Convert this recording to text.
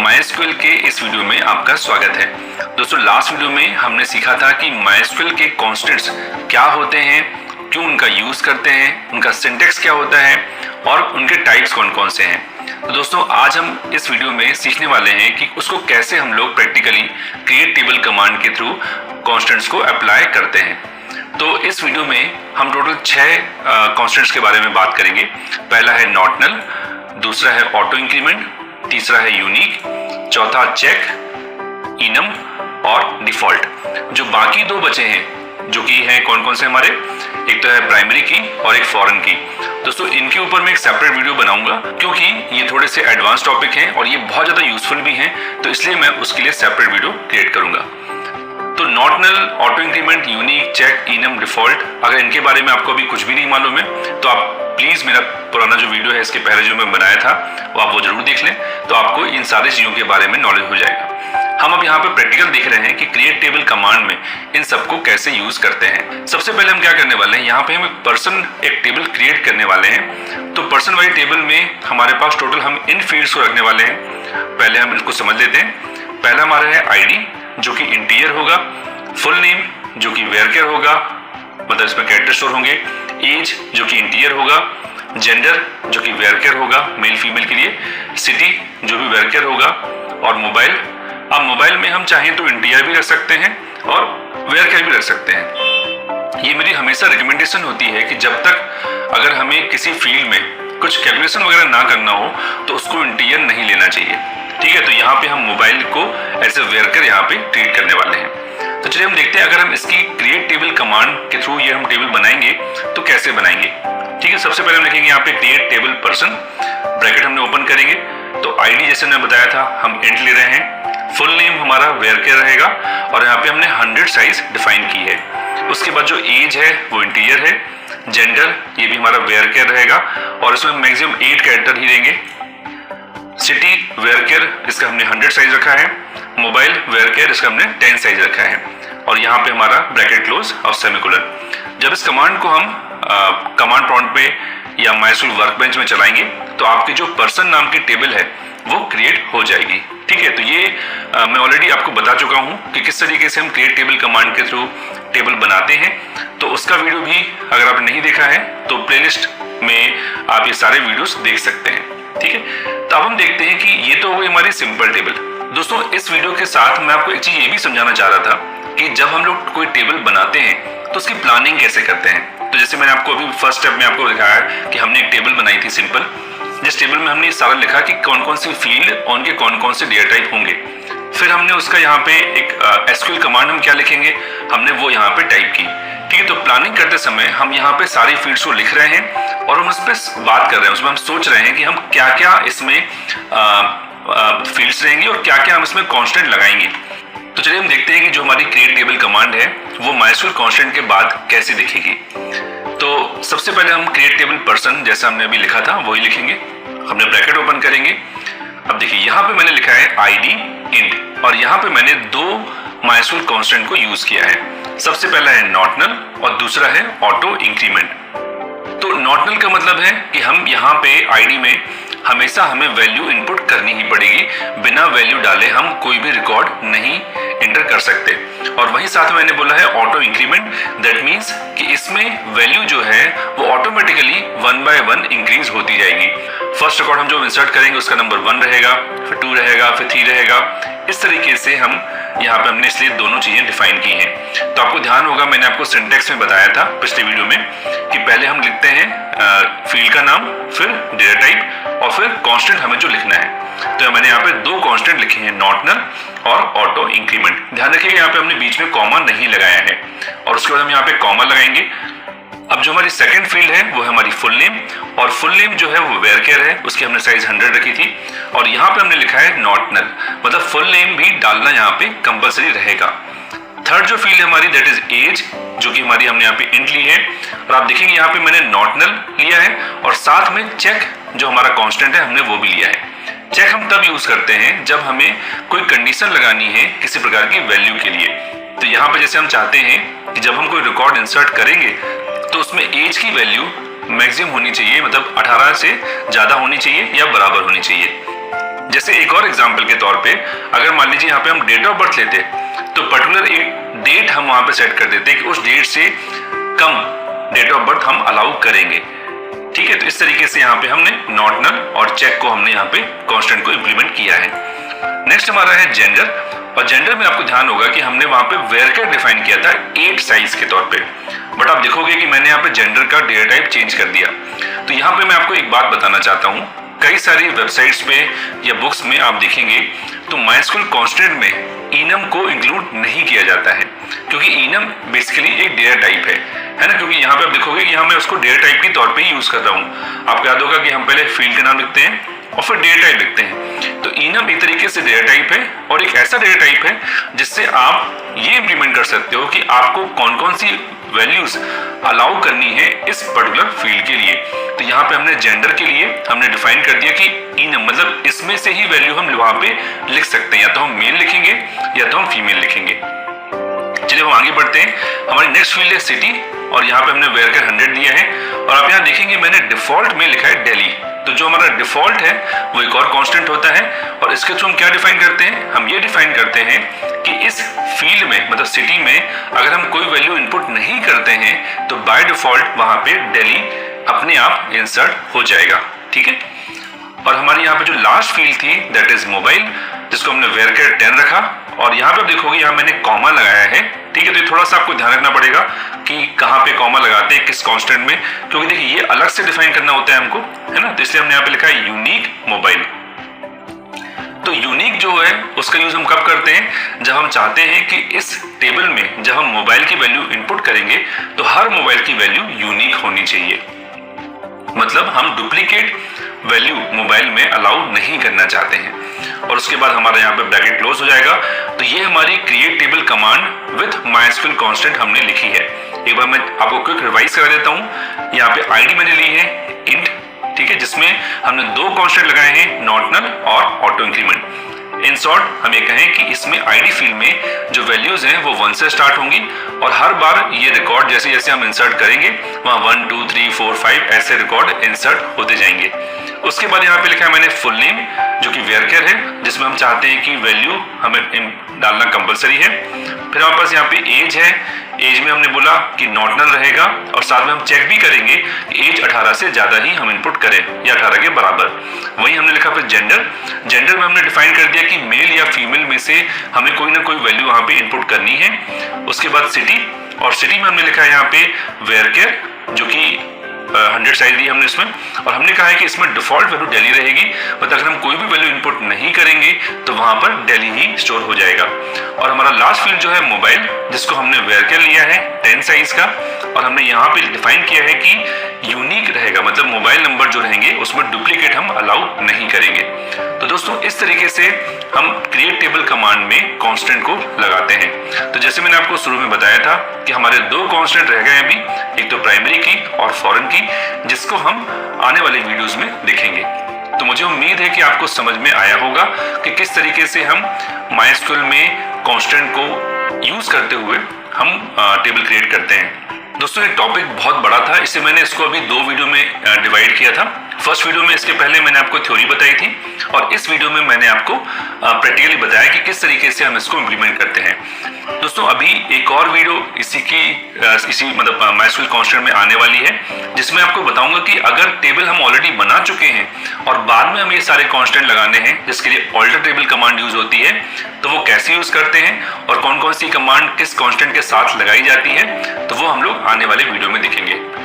MySQL के इस video में आपका स्वागत है। दोस्तों लास्ट वीडियो में हमने सीखा था कि MySQL के कॉन्स्टेंट्स क्या होते हैं, क्यों उनका यूज़ करते हैं, उनका सिंटेक्स क्या होता है और उनके टाइप्स कौन कौन से हैं। तो दोस्तों आज हम इस वीडियो में सीखने वाले हैं कि उसको कैसे हम लोग प्रैक्टिकली क्रिएट टेबल कमांड के थ्रू कॉन्स्टेंट्स को अप्लाई करते हैं। तो इस वीडियो में हम टोटल 6 कॉन्स्टेंट्स के बारे में बात करेंगे। पहला है नॉट नल, दूसरा है ऑटो इंक्रीमेंट, तीसरा है यूनिक, चौथा चेक, इनम और डिफॉल्ट। जो बाकी दो बचे हैं जो कि हैं कौन कौन से हमारे, एक तो है प्राइमरी की और एक फॉरेन की। दोस्तों इनके ऊपर मैं एक सेपरेट वीडियो बनाऊंगा क्योंकि ये थोड़े से एडवांस टॉपिक हैं और ये बहुत ज़्यादा यूजफुल भी हैं, तो इसलिए मैं उसके लिए सेपरेट वीडियो क्रिएट करूंगा। तो not null, auto increment, unique, check, enum, default, अगर इनके बारे में आपको अभी कुछ भी नहीं मालूम है तो आप प्लीज़ मेरा पुराना जो वीडियो है इसके पहले जो मैं बनाया था वो जरूर देख लें, तो आपको इन सारी चीज़ों के बारे में नॉलेज हो जाएगा। हम अब यहाँ पे प्रैक्टिकल देख रहे हैं कि क्रिएट टेबल कमांड में इन सबको कैसे यूज करते हैं। सबसे पहले हम क्या करने वाले हैं, यहाँ पे हम एक टेबल क्रिएट करने वाले हैं। तो पर्सन वाली टेबल में हमारे पास टोटल हम इन फील्ड्स को रखने वाले हैं। पहले हम इसको समझ लेते हैं। पहला हमारा है आईडी जो कि इंटीजर होगा, फुल नेम जो कि वेरकेर होगा, मतलब इसमें कैरेक्टर स्टोर होंगे, एज जो कि इंटीजर होगा, जेंडर जो कि वेरकेर होगा मेल फीमेल के लिए, सिटी जो भी वेरकेर होगा, और मोबाइल। अब मोबाइल में हम चाहें तो इंटीजर भी रख सकते हैं और वेरकेर भी रख सकते हैं। ये मेरी हमेशा रिकमेंडेशन होती है कि जब तक अगर हमें किसी फील्ड में कुछ कैलकुलेशन वगैरह ना करना हो तो उसको इंटीजर नहीं लेना चाहिए। ठीक है, तो यहाँ पे हम मोबाइल को एज ए वेरकेर यहाँ पे ट्रीट करने वाले हैं। तो चलिए हम देखते हैं अगर हम इसकी क्रिएट टेबल कमांड के थ्रू ये हम टेबल बनाएंगे तो कैसे बनाएंगे। ठीक है, सबसे पहले हम लिखेंगे यहाँ पे क्रिएट टेबल पर्सन, ब्रैकेट हमने ओपन करेंगे। तो आईडी जैसे मैंने बताया था हम इंट ले रहे हैं, फुल नेम हमारा वेरकेर रहेगा और यहाँ पे हमने 100 साइज डिफाइन की है। उसके बाद जो एज है वो इंटीजर है, जेंडर ये भी हमारा वेरकेर रहेगा और इसमें मैक्सिमम 8 कैरेक्टर ही रहेंगे। सिटी वेरकेर इसका हमने 100 साइज रखा है, मोबाइल वेरकेर इसका हमने 10 साइज रखा है और यहाँ पे हमारा ब्रैकेट क्लोज और सेमीकोलन। जब इस कमांड को हम कमांड प्रॉम्प्ट पे या MySQL वर्कबेंच में चलाएंगे तो आपकी जो पर्सन नाम की टेबल है वो क्रिएट हो जाएगी। ठीक है, तो ये मैं ऑलरेडी आपको बता चुका हूँ कि किस तरीके से हम क्रिएट टेबल कमांड के थ्रू टेबल बनाते हैं। तो उसका वीडियो भी अगर आपने नहीं देखा है तो प्लेलिस्ट में आप ये सारे वीडियोस देख सकते हैं। ठीक है, तो अब हम देखते हैं कि ये तो हो गई हमारी सिंपल टेबल। दोस्तों इस वीडियो के साथ मैं आपको एक चीज ये भी समझाना चाह रहा था कि जब हम लोग कोई टेबल बनाते हैं तो उसकी प्लानिंग कैसे करते हैं। तो जैसे मैंने आपको अभी फर्स्ट स्टेप में आपको दिखाया कि हमने एक टेबल बनाई थी सिंपल, जिस टेबल में हमने सारा लिखा कि कौन कौन सी फील्ड और उनके कौन कौन से डेटा टाइप होंगे। फिर हमने उसका यहाँ पे एक SQL कमांड हम क्या लिखेंगे हमने वो यहाँ पे टाइप की। ठीक है, तो प्लानिंग करते समय हम यहाँ पे सारी फील्ड्स को लिख रहे हैं और हम उस पर बात कर रहे हैं, उसमें हम सोच रहे हैं कि हम क्या क्या इसमें फील्ड्स रहेंगे और क्या क्या हम इसमें कांस्टेंट लगाएंगे। तो चलिए हम देखते हैं कि जो हमारी क्रिएट टेबल कमांड है वो MySQL कांस्टेंट के बाद कैसे दिखेगी। तो सबसे पहले हम क्रिएट टेबल पर्सन जैसा हमने अभी लिखा था वही लिखेंगे। हमने ब्रैकेट ओपन करेंगे। अब देखिए यहाँ पे मैंने लिखा है आईडी इंट और यहाँ पे मैंने 2 MySQL कांस्टेंट को यूज किया है। सबसे पहला है नॉट नल और दूसरा है ऑटो इंक्रीमेंट। तो नॉट नल का मतलब है कि हम यहाँ पे आईडी में हमेशा हमें वैल्यू इनपुट करनी ही पड़ेगी, बिना वैल्यू डाले हम कोई भी रिकॉर्ड नहीं एंटर कर सकते। और वहीं साथ में मैंने बोला है ऑटो इंक्रीमेंट, दैट मीन्स कि इसमें वैल्यू जो है वो ऑटोमेटिकली 1 by 1 इंक्रीज होती जाएगी। फर्स्ट रिकॉर्ड हम जो इंसर्ट करेंगे उसका नंबर 1 रहेगा, फिर 2 रहेगा, फिर 3 रहेगा। इस तरीके से हम यहाँ पे हमने इसलिए दोनों चीजें डिफाइन की हैं। तो आपको ध्यान होगा मैंने आपको सिंटेक्स में बताया था पिछले वीडियो में कि पहले हम लिखते हैं फील्ड का नाम, फिर डेटा टाइप और फिर कांस्टेंट हमें जो लिखना है। तो मैंने यहाँ पे 2 कांस्टेंट लिखे हैं, नॉट नल और ऑटो इंक्रीमेंट। ध्यान रखिएगा यहाँ पे हमने बीच में कॉमा नहीं लगाया है और उसके बाद हम यहाँ पे कॉमा लगाएंगे। अब जो हमारी सेकंड फील्ड है वो है हमारी फुल नेम और फुल नेम जो है वो वेरकेर है, उसकी हमने साइज 100 रखी थी और यहाँ पे हमने लिखा है नॉट नल, मतलब फुल नेम भी डालना यहाँ पे कंपलसरी रहेगा। थर्ड जो फील्ड है हमारी दैट इज एज, जो कि हमारी हमने यहाँ पे इंट ली है और आप देखेंगे यहाँ पे मैंने नॉट नल लिया है और साथ में चेक जो हमारा कांस्टेंट है हमने वो भी लिया है। चेक हम तब यूज करते हैं जब हमें कोई कंडीशन लगानी है किसी प्रकार की वैल्यू के लिए। तो यहाँ पे जैसे हम चाहते हैं कि जब हम कोई रिकॉर्ड इंसर्ट करेंगे तो उसमें एज की वैल्यू मैक्सिमम होनी चाहिए, मतलब 18 से ज्यादा होनी चाहिए या बराबर होनी चाहिए। जैसे एक और एग्जांपल के तौर पे अगर मान लीजिए यहाँ पे हम डेट ऑफ बर्थ लेते तो पर्टिकुलर एक डेट हम वहां पे सेट कर देते कि उस डेट से कम डेट ऑफ बर्थ हम अलाउ करेंगे। ठीक है, तो इस तरीके से यहाँ पे हमने नॉट नल और चेक को हमने यहाँ पे कांस्टेंट को इंप्लीमेंट किया है। नेक्स्ट हमारा है जेंडर, और जेंडर में आपको ध्यान होगा कि हमने वहां पे वेरकर डिफाइन किया था 8 साइज के तौर पे, बट आप देखोगे कि मैंने यहाँ पे जेंडर का डेटा टाइप चेंज कर दिया। तो यहाँ पे मैं आपको एक बात बताना चाहता हूँ, कई सारी वेबसाइट्स पे या बुक्स में आप देखेंगे तो माइस्क्यूल कांस्टेंट में इनम को इंक्लूड नहीं किया जाता है, क्योंकि इनम बेसिकली एक डेटा टाइप है ना। क्योंकि यहाँ पे आप देखोगे कि यहाँ मैं उसको डेटा टाइप के तौर पे ही यूज कर रहा हूँ। आपको याद होगा कि हम पहले फील्ड का नाम लिखते हैं और फिर डेटा टाइप लिखते हैं। तो इनम एक तरीके से डेटा टाइप है और एक ऐसा डेटा टाइप है जिससे आप ये इंप्लीमेंट कर सकते हो कि आपको कौन कौन सी वैल्यूज अलाउ करनी है इस पर्टिकुलर फील्ड के लिए। तो यहाँ पे हमने जेंडर के लिए हमने डिफाइन कर दिया कि इनम मतलब इसमें से ही वैल्यू हम वहां पे लिख सकते हैं, या तो हम मेल लिखेंगे या तो हम फीमेल लिखेंगे। चलिए हम आगे बढ़ते हैं। हमारी नेक्स्ट फील्ड है सिटी, और यहाँ पे हमने वेरकर 100 दिया है, और आप यहाँ देखेंगे मैंने डिफॉल्ट में लिखा है दिल्ली। तो जो हमारा डिफॉल्ट है वो एक और कांस्टेंट होता है, और इसके थ्रू हम क्या डिफाइन करते हैं, हम ये डिफाइन करते हैं कि इस फील्ड में मतलब सिटी में अगर हम कोई वैल्यू इनपुट नहीं करते हैं तो बाय डिफॉल्ट वहां पे दिल्ली अपने आप इंसर्ट हो जाएगा। ठीक है, और हमारी यहाँ पे जो लास्ट फील्ड थी दैट इज मोबाइल, जिसको हमने वेरकर 10 रखा, और यहाँ पे देखोगे यहाँ मैंने कॉमा लगाया है। ठीक है, तो थोड़ा सा आपको ध्यान रखना पड़ेगा कि कहाँ पे कॉमा लगाते हैं किस कांस्टेंट में, क्योंकि देखिए ये अलग से डिफाइन करना होता है हमको, है ना। तो इसलिए हमने यहाँ पे लिखा है यूनिक मोबाइल। तो यूनिक जो है उसका यूज हम कब करते हैं, जब हम चाहते हैं कि इस टेबल में जब हम मोबाइल की वैल्यू इनपुट करेंगे तो हर मोबाइल की वैल्यू यूनिक होनी चाहिए। मतलब हम डुप्लीकेट वैल्यू मोबाइल में अलाउ नहीं करना चाहते हैं। और उसके बाद हमारा यहाँ पे ब्रैकेट क्लोज हो जाएगा। तो ये हमारी create table command with MySQL constant हमने लिखी है। एक बार मैं आपको क्विक रिवाइज करा देता हूँ। यहाँ पे आईडी मैंने ली है इंट, ठीक है, जिसमें हमने 2 कांस्टेंट लगाए हैं, नॉट नल और ऑटो इंक्रीमेंट। इन शॉर्ट हम ये कहें कि इसमें आईडी फील्ड में जो वैल्यूज हैं वो 1 से स्टार्ट होंगी, और हर बार ये रिकॉर्ड जैसे जैसे हम इंसर्ट करेंगे वहाँ 1 2 3 4 5 ऐसे रिकॉर्ड इंसर्ट होते जाएंगे। उसके बाद यहाँ पे लिखा है मैंने फुल नेम, जो कि वेरकर है, जिसमें हम चाहते हैं कि वैल्यू हमें डालना कंपलसरी है। फिर हमारे पास यहाँ पे एज है, एज में हमने बोला कि नॉट नल रहेगा, और साथ में हम चेक भी करेंगे कि एज 18 से ज्यादा ही हम इनपुट करें या 18 के बराबर। वही हमने लिखा फिर जेंडर, जेंडर में हमने डिफाइन कर दिया कि मेल या फीमेल में से हमें कोई ना कोई वैल्यू वहां पे इनपुट करनी है। उसके बाद सिटी, और सिटी में हमने लिखा है यहाँ पे वेरकर, जो कि 100 साइज दी हमने इसमें, और हमने कहा है कि इसमें डिफॉल्ट वैल्यू दिल्ली रहेगी, मतलब अगर हम कोई भी वैल्यू इनपुट नहीं करेंगे तो वहां पर दिल्ली ही स्टोर हो जाएगा। और हमारा लास्ट फील्ड जो है मोबाइल, जिसको हमने वेरकर लिया है 10 साइज का, और हमने यहाँ पे डिफाइन किया है कि यूनिक रहेगा, मतलब मोबाइल नंबर जो रहेंगे उसमें डुप्लीकेट हम अलाउ नहीं करेंगे। तो दोस्तों इस तरीके से हम क्रिएट टेबल कमांड में कांस्टेंट को लगाते हैं। तो जैसे मैंने आपको शुरू में बताया था कि हमारे 2 कांस्टेंट रह गए अभी, एक तो प्राइमरी की और फॉरेन की, जिसको हम आने वाले वीडियोस में देखेंगे। तो मुझे उम्मीद है कि आपको समझ में आया होगा कि किस तरीके से हम माइस्क्यूल में कांस्टेंट को यूज करते हुए हम टेबल क्रिएट करते हैं। दोस्तों ये टॉपिक बहुत बड़ा था, इससे मैंने इसको अभी 2 वीडियो में डिवाइड किया था। फर्स्ट वीडियो में इसके पहले मैंने आपको थ्योरी बताई थी, और इस वीडियो में मैंने आपको प्रैक्टिकली बताया कि किस तरीके से हम इसको इम्प्लीमेंट करते हैं। दोस्तों अभी एक और वीडियो इसी मतलब माइस्क्यूल कांस्टेंट में आने वाली है, जिसमें आपको बताऊंगा कि अगर टेबल हम ऑलरेडी बना चुके हैं और बाद में हमें ये सारे कांस्टेंट लगाने हैं, जिसके लिए ऑल्टर टेबल कमांड यूज होती है, तो वो कैसे यूज करते हैं और कौन कौन सी कमांड किस कांस्टेंट के साथ लगाई जाती है, तो वो हम लोग आने वाले वीडियो में देखेंगे।